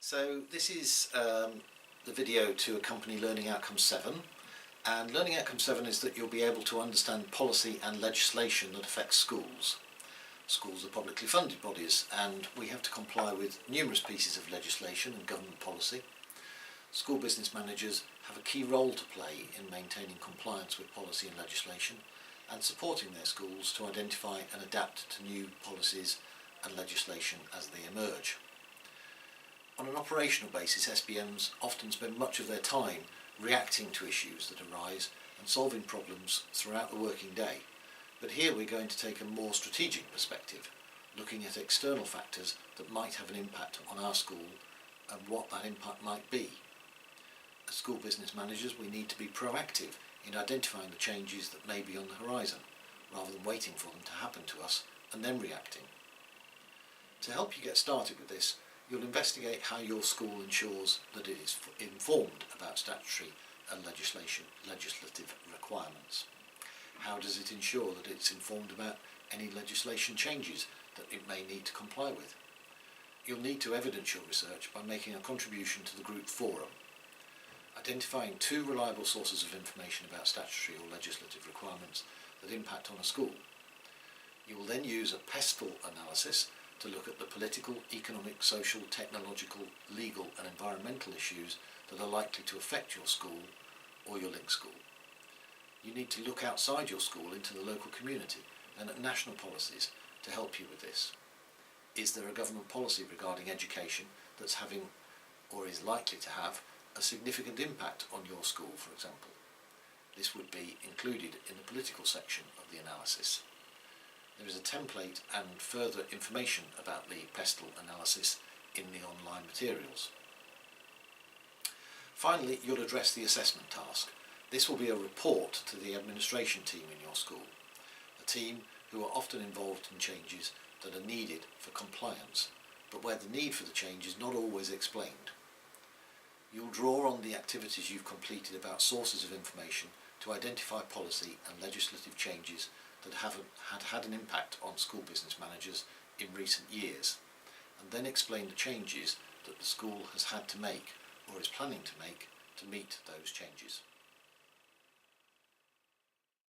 So this is the video to accompany Learning Outcome 7, and Learning Outcome 7 is that you'll be able to understand policy and legislation that affects schools. Schools are publicly funded bodies and we have to comply with numerous pieces of legislation and government policy. School business managers have a key role to play in maintaining compliance with policy and legislation and supporting their schools to identify and adapt to new policies and legislation as they emerge. On an operational basis, SBMs often spend much of their time reacting to issues that arise and solving problems throughout the working day. But here we're going to take a more strategic perspective, looking at external factors that might have an impact on our school and what that impact might be. As school business managers, we need to be proactive in identifying the changes that may be on the horizon, rather than waiting for them to happen to us and then reacting. To help you get started with this, you'll investigate how your school ensures that it is informed about statutory and legislative requirements. How does it ensure that it's informed about any legislation changes that it may need to comply with? You'll need to evidence your research by making a contribution to the group forum. Identifying two reliable sources of information about statutory or legislative requirements that impact on a school. You will then use a pestle analysis to look at the political, economic, social, technological, legal and environmental issues that are likely to affect your school or your link school. You need to look outside your school into the local community and at national policies to help you with this. Is there a government policy regarding education that's having or is likely to have a significant impact on your school, for example? This would be included in the political section of the analysis. There is a template and further information about the pestle analysis in the online materials. Finally, you'll address the assessment task. This will be a report to the administration team in your school, a team who are often involved in changes that are needed for compliance, but where the need for the change is not always explained. You'll draw on the activities you've completed about sources of information to identify policy and legislative changes that have had an impact on school business managers in recent years, and then explain the changes that the school has had to make or is planning to make to meet those changes.